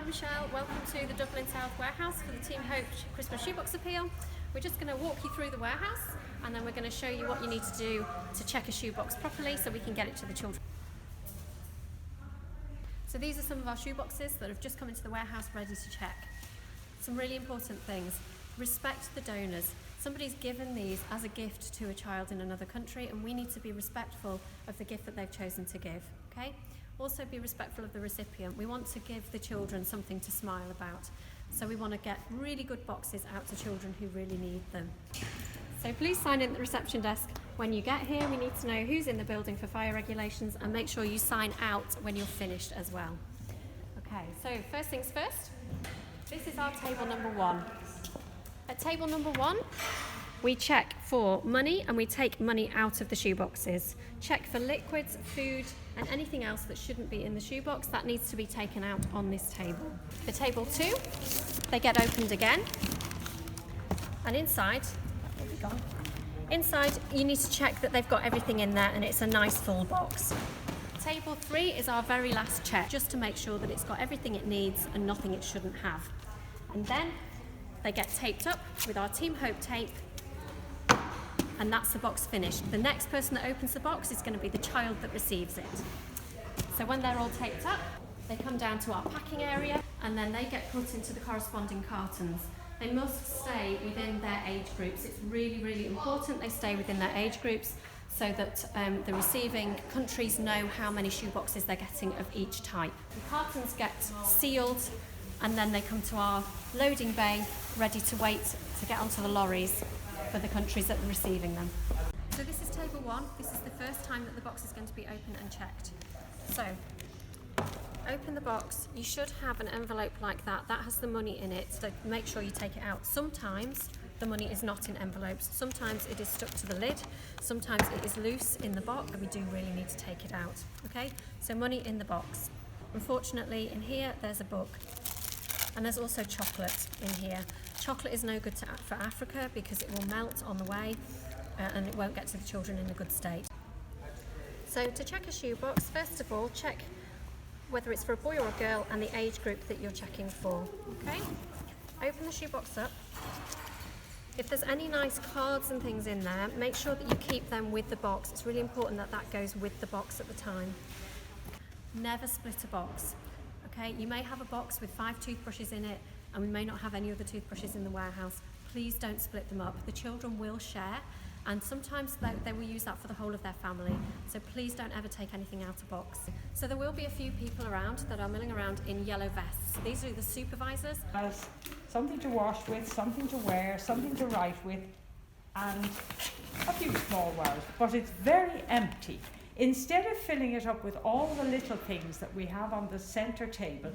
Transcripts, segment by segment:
I'm Michelle. Welcome to the Dublin South Warehouse for the Team Hope Christmas Shoebox Appeal. We're just going to walk you through the warehouse and then we're going to show you what you need to do to check a shoebox properly so we can get it to the children. So these are some of our shoeboxes that have just come into the warehouse ready to check. Some really important things. Respect the donors. Somebody's given these as a gift to a child in another country and we need to be respectful of the gift that they've chosen to give, okay? Also be respectful of the recipient. We want to give the children something to smile about. So we want to get really good boxes out to children who really need them. So please sign in at the reception desk when you get here. We need to know who's in the building for fire regulations and make sure you sign out when you're finished as well. Okay, so first things first, this is our table number 1. At table number 1, we check for money and we take money out of the shoeboxes. Check for liquids, food and anything else that shouldn't be in the shoebox that needs to be taken out on this table. For table 2, they get opened again and inside you need to check that they've got everything in there and it's a nice full box. Table 3 is our very last check just to make sure that it's got everything it needs and nothing it shouldn't have. And then they get taped up with our Team Hope tape and that's the box finished. The next person that opens the box is going to be the child that receives it. So when they're all taped up, they come down to our packing area and then they get put into the corresponding cartons. They must stay within their age groups. It's really, really important they stay within their age groups so that the receiving countries know how many shoeboxes they're getting of each type. The cartons get sealed and then they come to our loading bay ready to wait to get onto the lorries for the countries that are receiving them. So this is table 1. This is the first time that the box is going to be opened and checked. So open the box. You should have an envelope like that. That has the money in it, so make sure you take it out. Sometimes the money is not in envelopes. Sometimes it is stuck to the lid. Sometimes it is loose in the box and we do really need to take it out. Okay, so money in the box. Unfortunately in here there's a book. And there's also chocolate in here. Chocolate is no good for Africa because it will melt on the way and it won't get to the children in a good state. So to check a shoebox, first of all, check whether it's for a boy or a girl and the age group that you're checking for. Okay? Open the shoebox up. If there's any nice cards and things in there, make sure that you keep them with the box. It's really important that that goes with the box at the time. Never split a box. Okay, you may have a box with 5 toothbrushes in it and we may not have any other toothbrushes in the warehouse. Please don't split them up. The children will share and sometimes they will use that for the whole of their family. So please don't ever take anything out of box. So there will be a few people around that are milling around in yellow vests. These are the supervisors. As something to wash with, something to wear, something to write with and a few small wires, but it's very empty. Instead of filling it up with all the little things that we have on the centre table,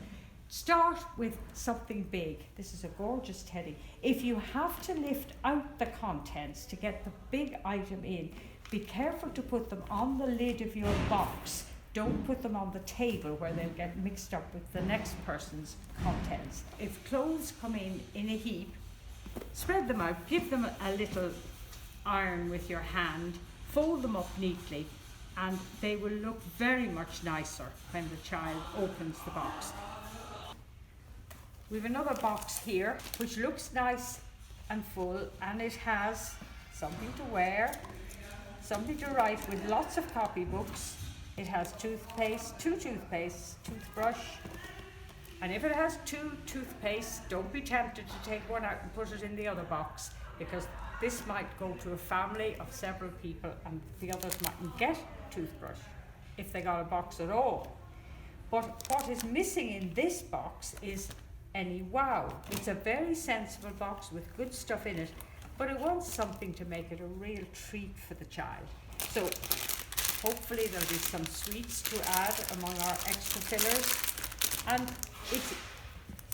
start with something big. This is a gorgeous teddy. If you have to lift out the contents to get the big item in, be careful to put them on the lid of your box. Don't put them on the table where they'll get mixed up with the next person's contents. If clothes come in a heap, spread them out, give them a little iron with your hand, fold them up neatly, and they will look very much nicer when the child opens the box. We have another box here which looks nice and full and it has something to wear, something to write with, lots of copybooks. It has toothpaste, 2 toothpastes, toothbrush, and if it has 2 toothpastes, don't be tempted to take one out and put it in the other box because this might go to a family of several people and the others mightn't get toothbrush if they got a box at all. But what is missing in this box is any wow. It's a very sensible box with good stuff in it, but it wants something to make it a real treat for the child. So hopefully there'll be some sweets to add among our extra fillers, and it's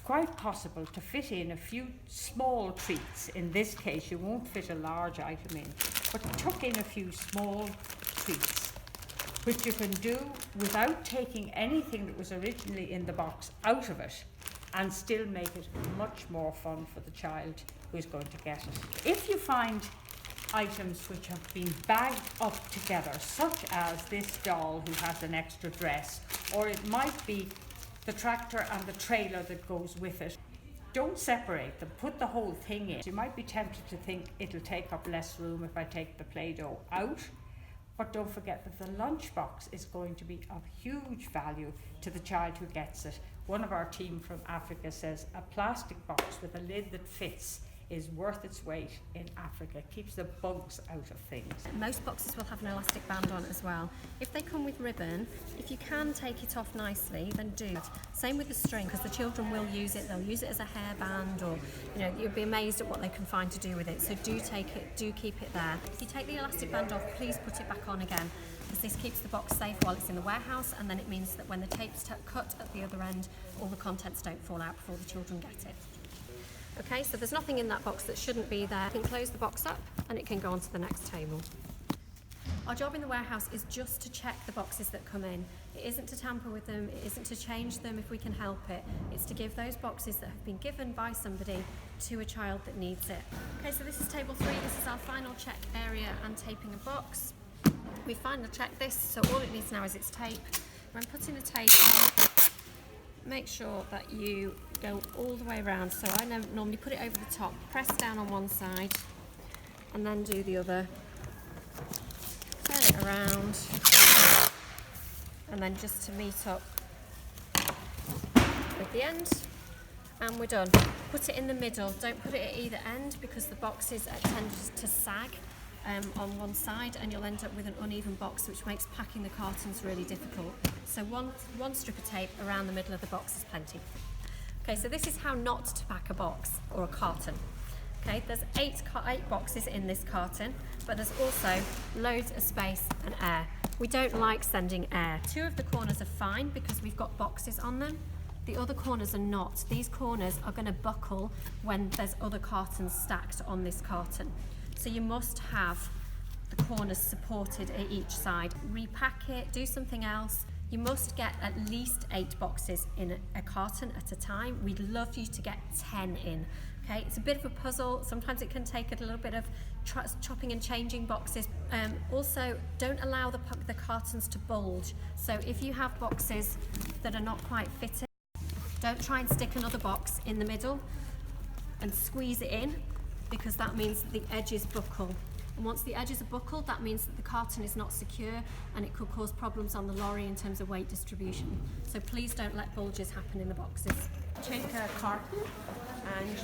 quite possible to fit in a few small treats. In this case you won't fit a large item in, but tuck in a few small treats which you can do without taking anything that was originally in the box out of it and still make it much more fun for the child who's going to get it. If you find items which have been bagged up together, such as this doll who has an extra dress, or it might be the tractor and the trailer that goes with it. Don't separate them, put the whole thing in. You might be tempted to think it'll take up less room if I take the Play-Doh out, but don't forget that the lunchbox is going to be of huge value to the child who gets it. One of our team from Africa says a plastic box with a lid that fits is worth its weight in Africa. It keeps the bugs out of things. Most boxes will have an elastic band on as well. If they come with ribbon, if you can take it off nicely, then do it. Same with the string, because the children will use it. They'll use it as a hairband, or you'll be amazed at what they can find to do with it. So do keep it there. If you take the elastic band off, please put it back on again, because this keeps the box safe while it's in the warehouse, and then it means that when the tape's cut at the other end, all the contents don't fall out before the children get it. Okay, so there's nothing in that box that shouldn't be there. You can close the box up and it can go on to the next table. Our job in the warehouse is just to check the boxes that come in. It isn't to tamper with them, it isn't to change them if we can help it. It's to give those boxes that have been given by somebody to a child that needs it. Okay, so this is table 3. This is our final check area and taping a box. We finally checked this, so all it needs now is its tape. When putting the tape on, make sure that you go all the way around. So I normally put it over the top, press down on one side, and then do the other. Turn it around, and then just to meet up with the end, and we're done. Put it in the middle. Don't put it at either end, because the boxes tend to sag on one side, and you'll end up with an uneven box, which makes packing the cartons really difficult. So one strip of tape around the middle of the box is plenty. Okay, so this is how not to pack a box or a carton. Okay, there's eight boxes in this carton, but there's also loads of space and air. We don't like sending air. 2 of the corners are fine because we've got boxes on them. The other corners are not. These corners are going to buckle when there's other cartons stacked on this carton. So you must have the corners supported at each side. Repack it, do something else. You must get at least 8 boxes in a carton at a time. We'd love you to get 10 in. Okay, it's a bit of a puzzle. Sometimes it can take a little bit of chopping and changing boxes. Also, don't allow the cartons to bulge. So if you have boxes that are not quite fitting, don't try and stick another box in the middle and squeeze it in, because that means that the edges buckle. And once the edges are buckled, that means that the carton is not secure, and it could cause problems on the lorry in terms of weight distribution. So please don't let bulges happen in the boxes. Take a carton and you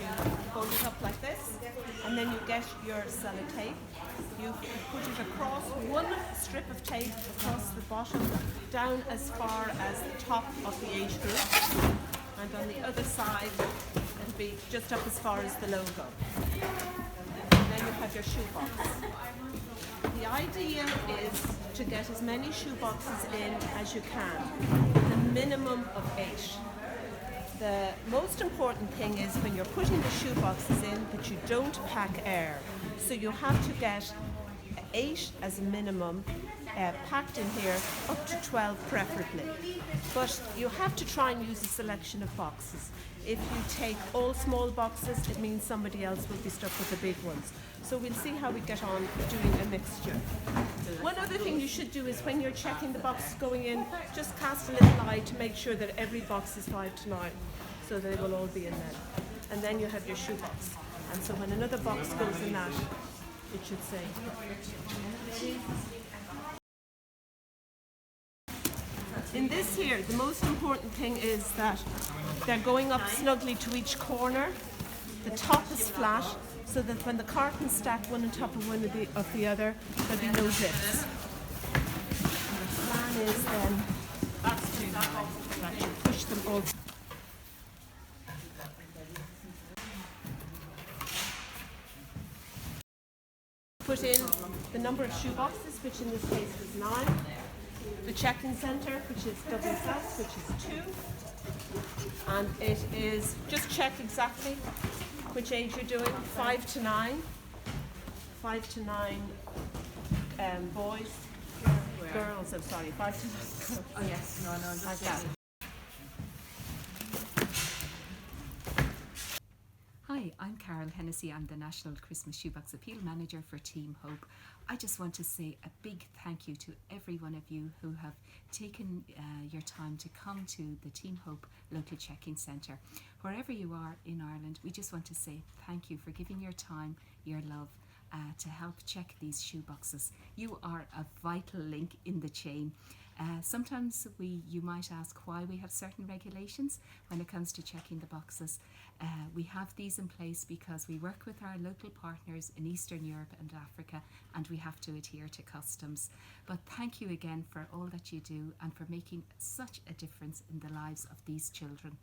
fold it up like this, and then you get your sellotape. You put it across, one strip of tape across the bottom, down as far as the top of the age group, and on the other side it'll be just up as far as the logo. Then you have your shoebox. The idea is to get as many shoeboxes in as you can, with a minimum of 8. The most important thing is when you're putting the shoeboxes in that you don't pack air. So you have to get 8 as a minimum packed in here, up to 12 preferably. But you have to try and use a selection of boxes. If you take all small boxes, it means somebody else will be stuck with the big ones. So we'll see how we get on doing a mixture. One other thing you should do is when you're checking the boxes going in, just cast a little eye to make sure that every box is 5 to 9, so they will all be in then. And then you have your shoebox. And so when another box goes in that, it should say. In this here, the most important thing is that they're going up snugly to each corner. The top is flat, so that when the cartons stack one on top of one of the other, there'll be no zips. And the plan is then that you push them all. Put in the number of shoe boxes, which in this case is 9. The check-in centre, which is double size, which is 2. And it is, just check exactly which age you're doing, 5 to 9. 5 to 9 boys. Girls, I'm sorry, 5 to 9 girls. Oh yes, no, Like that. Hi, I'm Carol Hennessy. I'm the National Christmas Shoebox Appeal Manager for Team Hope. I just want to say a big thank you to every one of you who have taken your time to come to the Team Hope local check-in centre. Wherever you are in Ireland, we just want to say thank you for giving your time, your love, to help check these shoe boxes. You are a vital link in the chain. Sometimes you might ask why we have certain regulations when it comes to checking the boxes. We have these in place because we work with our local partners in Eastern Europe and Africa, and we have to adhere to customs. But thank you again for all that you do and for making such a difference in the lives of these children.